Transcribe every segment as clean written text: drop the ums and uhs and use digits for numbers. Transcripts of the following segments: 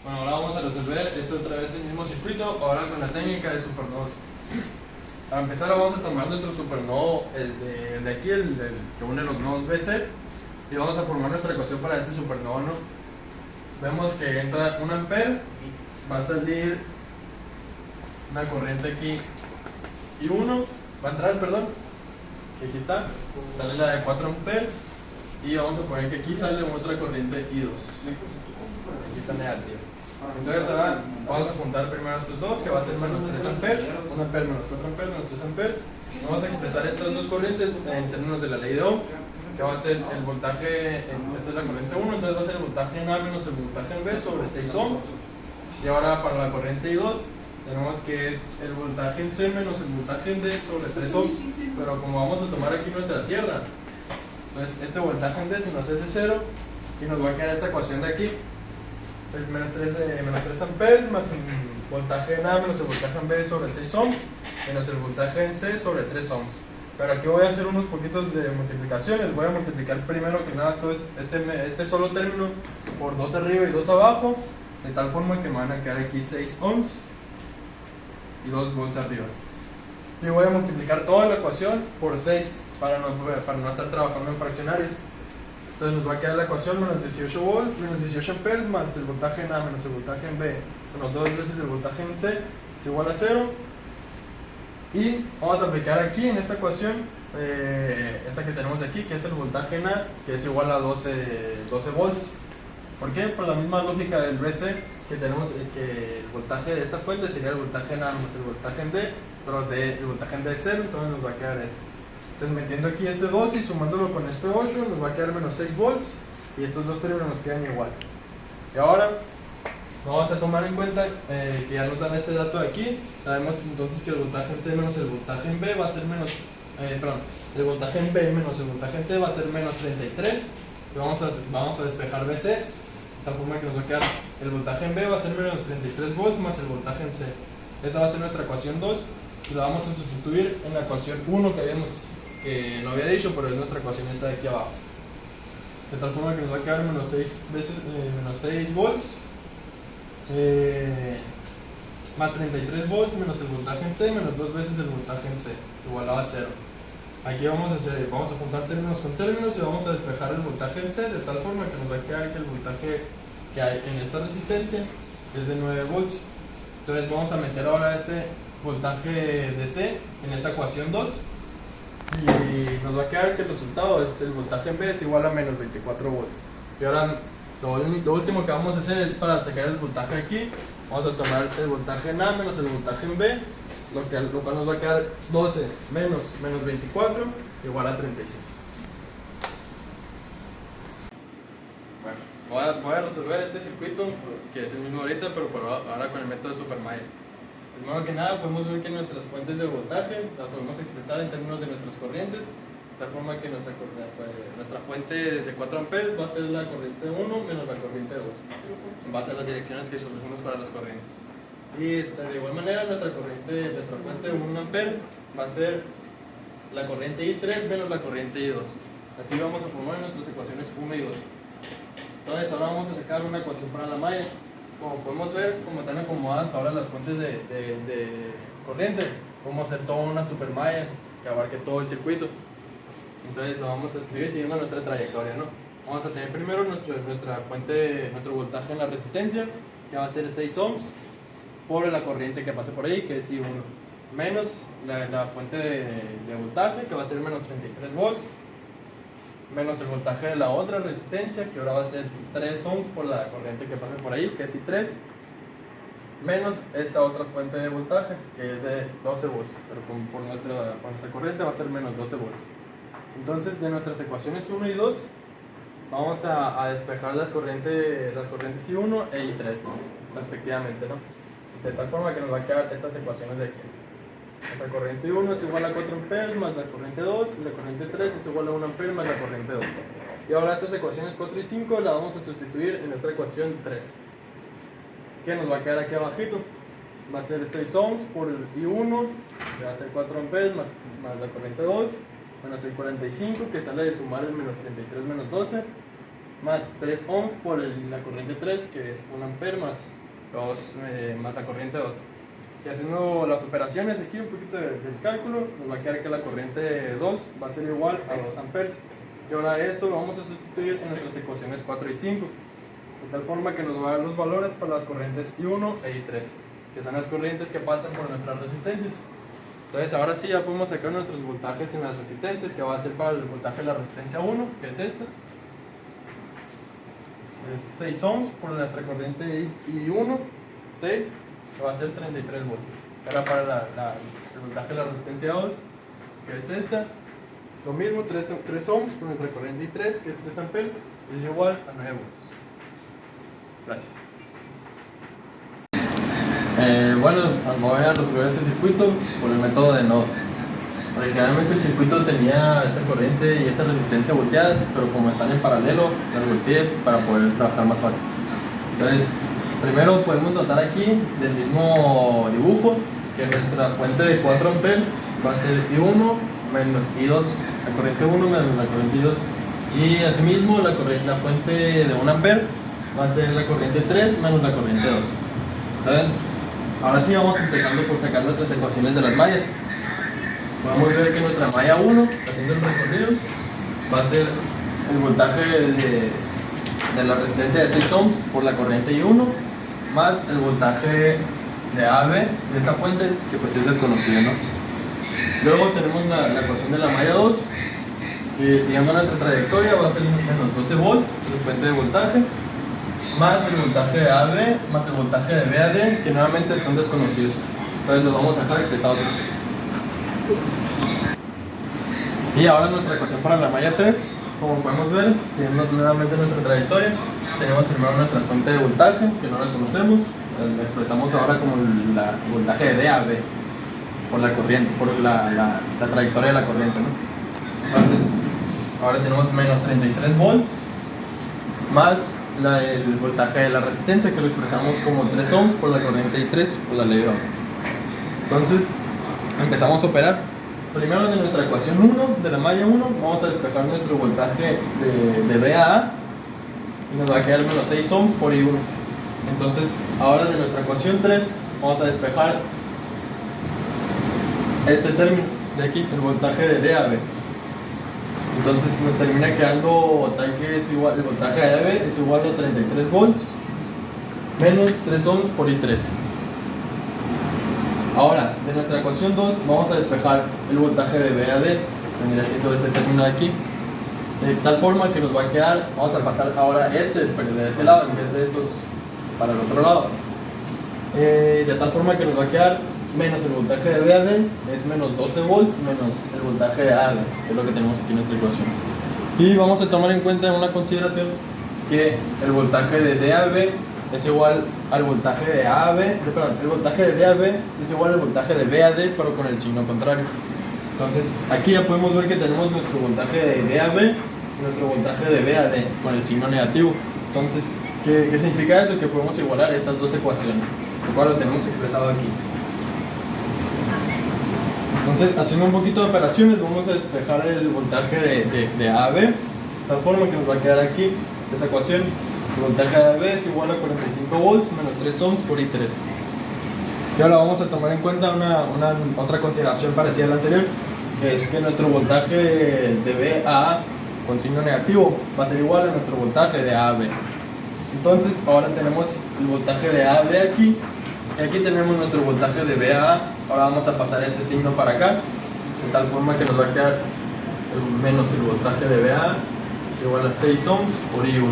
Bueno, ahora vamos a resolver esto otra vez el mismo circuito, ahora con la técnica de supernodos. Para empezar vamos a tomar nuestro supernodo, el de aquí, el que une los nodos BC, y vamos a formar nuestra ecuación para ese supernodo, ¿no? Vemos que entra 1 ampere, va a salir una corriente aquí y 1, va a entrar, perdón, que aquí está, sale la de 4 amperes, y vamos a poner que aquí sale otra corriente I2, aquí está negativa. Entonces ahora vamos a juntar primero estos dos, que va a ser menos 3 amperes, 1 ampere menos 4 amperes menos 3 amperes. Vamos a expresar estas dos corrientes en términos de la ley de Ohm, que va a ser el voltaje, esta es la corriente 1, entonces va a ser el voltaje en A menos el voltaje en B sobre 6 ohms. Y ahora para la corriente I2 tenemos que es el voltaje en C menos el voltaje en D sobre 3 ohms, pero como vamos a tomar aquí nuestra tierra, entonces este voltaje en D se nos hace 0 y nos va a quedar esta ecuación de aquí. Menos 3 amperes más el voltaje en A menos el voltaje en B sobre 6 ohms menos el voltaje en C sobre 3 ohms. Pero aquí voy a hacer unos poquitos de multiplicaciones. Voy a multiplicar primero que nada todo este solo término por 2 arriba y 2 abajo, de tal forma que me van a quedar aquí 6 ohms y 2 volts arriba. Y voy a multiplicar toda la ecuación por 6 para no estar trabajando en fraccionarios. Entonces nos va a quedar la ecuación menos 18 volts, menos 18 amperes más el voltaje en A menos el voltaje en B menos 2 veces el voltaje en C es igual a 0. Y vamos a aplicar aquí en esta ecuación, esta que tenemos aquí, que es el voltaje en A, que es igual a 12 volts. ¿Por qué? Por la misma lógica del BC, que tenemos que el voltaje de esta fuente sería el voltaje en A menos el voltaje en D, pero el voltaje en D es 0, entonces nos va a quedar esto. Entonces metiendo aquí este 2 y sumándolo con este 8 nos va a quedar menos 6 volts y estos dos términos nos quedan igual. Y ahora vamos a tomar en cuenta que ya nos dan este dato de aquí. Sabemos entonces que el voltaje en C menos el voltaje en B va a ser menos, el voltaje en B menos el voltaje en C va a ser menos 33. Y vamos a despejar BC, de tal forma que nos va a quedar el voltaje en B va a ser menos 33 volts más el voltaje en C. Esta va a ser nuestra ecuación 2 y la vamos a sustituir en la ecuación 1 que no había dicho, pero es nuestra ecuación esta de aquí abajo. De tal forma que nos va a quedar menos 6 volts más 33 volts menos el voltaje en C menos 2 veces el voltaje en C igualado a 0. Aquí vamos a juntar términos con términos y vamos a despejar el voltaje en C de tal forma que nos va a quedar que el voltaje que hay en esta resistencia es de 9 volts. Entonces vamos a meter ahora este voltaje de C en esta ecuación 2 y nos va a quedar que el resultado es el voltaje en B es igual a menos 24 volts. Y ahora lo último que vamos a hacer es para sacar el voltaje aquí, vamos a tomar el voltaje en A menos el voltaje en B, lo cual nos va a quedar 12 menos 24 igual a 36. Bueno, voy a resolver este circuito que es el mismo ahorita, pero ahora con el método de Supermayes. Primero que nada podemos ver que nuestras fuentes de voltaje las podemos expresar en términos de nuestras corrientes, de tal forma que nuestra fuente de 4 amperes va a ser la corriente 1 menos la corriente 2, en base a las direcciones que escogimos para las corrientes. Y de igual manera nuestra fuente de 1 ampere va a ser la corriente I3 menos la corriente I2. Así vamos a formar nuestras ecuaciones 1 y 2. Entonces ahora vamos a sacar una ecuación para la malla. Como podemos ver, como están acomodadas ahora las fuentes de corriente, podemos hacer toda una supermalla que abarque todo el circuito. Entonces lo vamos a escribir siguiendo nuestra trayectoria, ¿no? Vamos a tener primero nuestra fuente, nuestro voltaje en la resistencia, que va a ser 6 ohms, por la corriente que pase por ahí, que es I1, menos la fuente de voltaje, que va a ser menos 33 volts, menos el voltaje de la otra resistencia, que ahora va a ser 3 ohms por la corriente que pase por ahí, que es I3, menos esta otra fuente de voltaje, que es de 12 volts, pero por nuestra corriente va a ser menos 12 volts. Entonces, de nuestras ecuaciones 1 y 2, vamos a despejar las corrientes I1 e I3, respectivamente, ¿no? De tal forma que nos va a quedar estas ecuaciones de aquí. Nuestra corriente I1 es igual a 4 amperes más la corriente 2, y la corriente 3 es igual a 1 ampere más la corriente 2. Y ahora estas ecuaciones 4 y 5 las vamos a sustituir en nuestra ecuación 3, que nos va a quedar aquí abajito. Va a ser 6 ohms por el I1, que va a ser 4 amperes más la corriente 2, menos el 45, que sale de sumar el menos 33 menos 12, más 3 ohms por la corriente 3, que es 1 ampere más, más la corriente 2. Y haciendo las operaciones aquí, un poquito del cálculo, nos va a quedar que la corriente 2 va a ser igual a 2 amperes. Y ahora esto lo vamos a sustituir en nuestras ecuaciones 4 y 5, de tal forma que nos va a dar los valores para las corrientes I1 e I3, que son las corrientes que pasan por nuestras resistencias. Entonces ahora sí ya podemos sacar nuestros voltajes en las resistencias, que va a ser para el voltaje de la resistencia 1, que es esta. Es 6 ohms por nuestra corriente I1, 6, que va a ser 33 volts. Ahora para el voltaje de la resistencia 2, que es esta, lo mismo, 3 ohms por nuestra corriente I3, que es 3 amperes, es igual a 9 volts. Gracias. Bueno, voy a resolver este circuito por el método de nodos. Originalmente el circuito tenía esta corriente y esta resistencia volteadas, pero como están en paralelo, las volteé para poder trabajar más fácil. Entonces, primero podemos notar aquí del mismo dibujo que nuestra fuente de 4 amperes va a ser I1 menos I2, la corriente 1 menos la corriente I2. Y asimismo la fuente de 1 ampere va a ser la corriente 3 menos la corriente 2. Entonces, ahora sí vamos empezando por sacar nuestras ecuaciones de las mallas. Podemos ver que nuestra malla 1, haciendo el recorrido, va a ser el voltaje de la resistencia de 6 ohms por la corriente I1 más el voltaje de AB de esta fuente, que pues es desconocido, ¿no? Luego tenemos la ecuación de la malla 2, que siguiendo nuestra trayectoria va a ser menos 12 volts, la fuente de voltaje, más el voltaje de AB más el voltaje de BAD, que nuevamente son desconocidos. Entonces los vamos a dejar expresados así. Y ahora nuestra ecuación para la malla 3, como podemos ver, siguiendo nuevamente nuestra trayectoria, tenemos primero nuestra fuente de voltaje, que no la conocemos, la expresamos ahora como el voltaje de DAB, por la corriente, por la trayectoria de la corriente, ¿no? Entonces, ahora tenemos menos 33 volts, más el voltaje de la resistencia, que lo expresamos como 3 ohms por la corriente I3 por la ley de Ohm. Entonces, empezamos a operar. Primero de nuestra ecuación 1, de la malla 1, vamos a despejar nuestro voltaje de BAA y nos va a quedar menos 6 ohms por I1. Entonces, ahora de nuestra ecuación 3, vamos a despejar este término de aquí, el voltaje de DAB. Entonces nos termina quedando tal que es igual, el voltaje de DAB es igual a 33 volts menos 3 ohms por I3. Ahora, de nuestra ecuación 2, vamos a despejar el voltaje de BAD, vendría siendo este término de aquí, de tal forma que nos va a quedar, vamos a pasar ahora pero de este lado, en vez de estos para el otro lado, de tal forma que nos va a quedar menos el voltaje de BAD, es menos 12 volts menos el voltaje de AD, que es lo que tenemos aquí en nuestra ecuación. Y vamos a tomar en cuenta una consideración, que el voltaje de DAB es igual al voltaje de el voltaje de DAB es igual al voltaje de BAD, pero con el signo contrario. Entonces, aquí ya podemos ver que tenemos nuestro voltaje de DAB y nuestro voltaje de BAD con el signo negativo. Entonces, ¿qué significa eso? Que podemos igualar estas dos ecuaciones, lo cual lo tenemos expresado aquí. Entonces, haciendo un poquito de operaciones, vamos a despejar el voltaje de AB, de tal forma que nos va a quedar aquí esta ecuación. El voltaje de AB es igual a 45 volts menos 3 ohms por I3. Y ahora vamos a tomar en cuenta otra consideración parecida a la anterior, que es que nuestro voltaje de BA con signo negativo va a ser igual a nuestro voltaje de AB. Entonces, ahora tenemos el voltaje de AB aquí, y aquí tenemos nuestro voltaje de BA. Ahora vamos a pasar este signo para acá, de tal forma que nos va a quedar menos el voltaje de BA es igual a 6 ohms por I1.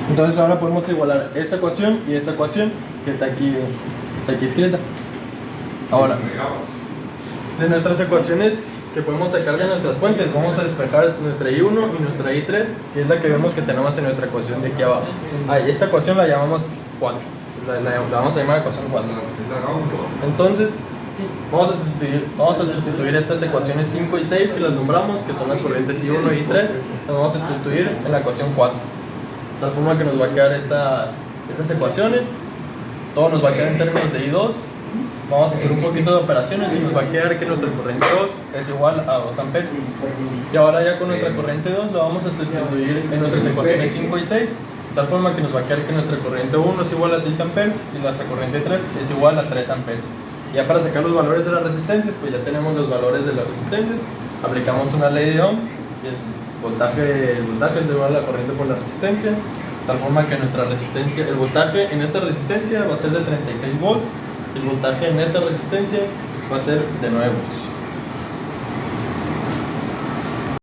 Entonces ahora podemos igualar esta ecuación y esta ecuación que está aquí escrita. Ahora, de nuestras ecuaciones que podemos sacar de nuestras fuentes, vamos a despejar nuestra I1 y nuestra I3, que es la que vemos que tenemos en nuestra ecuación de aquí abajo. Esta ecuación la llamamos 4, la vamos a llamar ecuación 4. Entonces, vamos a sustituir estas ecuaciones 5 y 6 que las nombramos, que son las corrientes I1 y I3, las vamos a sustituir en la ecuación 4. De tal forma que nos va a quedar estas ecuaciones, todo nos va a quedar en términos de I2 vamos a hacer un poquito de operaciones y nos va a quedar que nuestra corriente 2 es igual a 2 amperes. Y ahora ya con nuestra corriente 2 lo vamos a sustituir en nuestras ecuaciones 5 y 6, de tal forma que nos va a quedar que nuestra corriente 1 es igual a 6 amperes y nuestra corriente 3 es igual a 3 amperes. Ya para sacar los valores de las resistencias, pues ya tenemos los valores de las resistencias, aplicamos una ley de Ohm y el voltaje es igual a la corriente por la resistencia, de tal forma que nuestra resistencia, el voltaje en esta resistencia va a ser de 36 volts, el voltaje en esta resistencia va a ser de 9 volts.